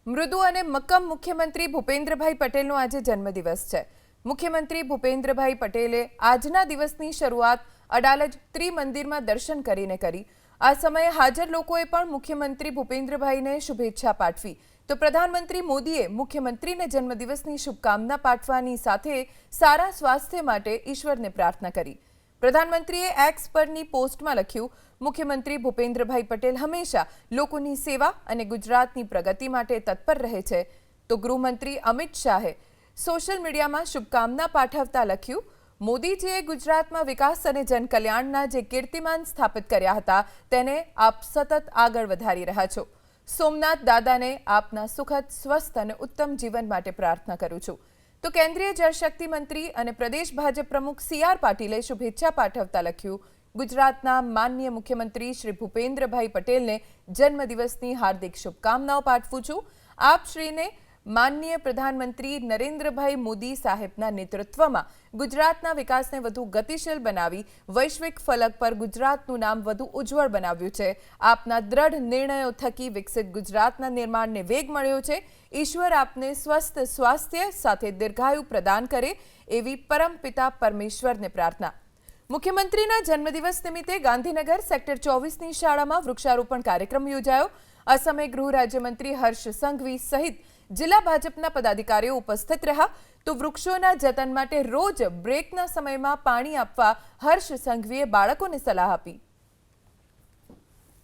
મૃદુ અને મક્કમ મુખ્યમંત્રી ભૂપેન્દ્રભાઈ પટેલનો આજે જન્મદિવસ છે। મુખ્યમંત્રી ભૂપેન્દ્રભાઈ પટેલે આજના દિવસની શરૂઆત અડાલજ ત્રિમંદિરમાં દર્શન કરીને કરી। આ સમયે હાજર લોકોએ પણ મુખ્યમંત્રી ભૂપેન્દ્રભાઈને શુભેચ્છા પાઠવી તો પ્રધાનમંત્રી મોદીએ મુખ્યમંત્રીને જન્મદિવસની શુભકામના પાઠવવાની સાથે સારા સ્વાસ્થ્ય માટે ઈશ્વરને પ્રાર્થના કરી। પ્રધાનમંત્રીએ એક્સ પરની પોસ્ટમાં લખ્યું, મુખ્યમંત્રી ભૂપેન્દ્રભાઈ પટેલ હંમેશા લોકોની સેવા અને ગુજરાતની પ્રગતિ માટે તત્પર રહે છે। તો ગૃહમંત્રી અમિત શાહે સોશિયલ મીડિયામાં શુભકામના પાઠવતા લખ્યું, મોદીજીએ ગુજરાતમાં વિકાસ અને જનકલ્યાણના જે કીર્તિમાન સ્થાપિત કર્યા હતા તેને આપ સતત આગળ વધારી રહ્યા છો। સોમનાથ દાદાને આપના સુખદ, સ્વસ્થ અને ઉત્તમ જીવન માટે પ્રાર્થના કરું છું। તો કેન્દ્રીય જળશક્તિ મંત્રી અને પ્રદેશ ભાજપ પ્રમુખ સી.આર. પાટીલે શુભેચ્છા પાઠવતા લખ્યું, ગુજરાતના માનનીય મુખ્યમંત્રી શ્રી ભૂપેન્દ્રભાઈ પટેલને જન્મદિવસની હાર્દિક શુભકામનાઓ પાઠવું છું। આપ શ્રીને માનનીય પ્રધાનમંત્રી નરેન્દ્રભાઈ મોદી સાહેબના નેતૃત્વમાં ગુજરાતના વિકાસને વધુ ગતિશીલ બનાવી વૈશ્વિક ફલક પર ગુજરાતનું નામ વધુ ઉજ્જવળ બનાવ્યું છે। આપના દ્રઢ નિર્ણયો થકી વિકસિત ગુજરાતના નિર્માણને વેગ મળ્યો છે। ઈશ્વર આપને સ્વસ્થ સ્વાસ્થ્ય સાથે દીર્ઘાયુ પ્રદાન કરે એવી પરમપિતા પરમેશ્વરને પ્રાર્થના। મુખ્યમંત્રીના જન્મદિવસ નિમિત્તે ગાંધીનગર સેક્ટર 24ની શાળામાં વૃક્ષારોપણ કાર્યક્રમ યોજાયો। આ સમયે ગૃહ રાજ્યમંત્રી હર્ષ સંઘવી સહિત જિલ્લા ભાજપના પદાધિકારીઓ ઉપસ્થિત રહ્યા તો વૃક્ષોના જતન માટે રોજ બ્રેકના સમયમાં પાણી આપવા હર્ષ સંઘવીએ બાળકોને સલાહ આપી।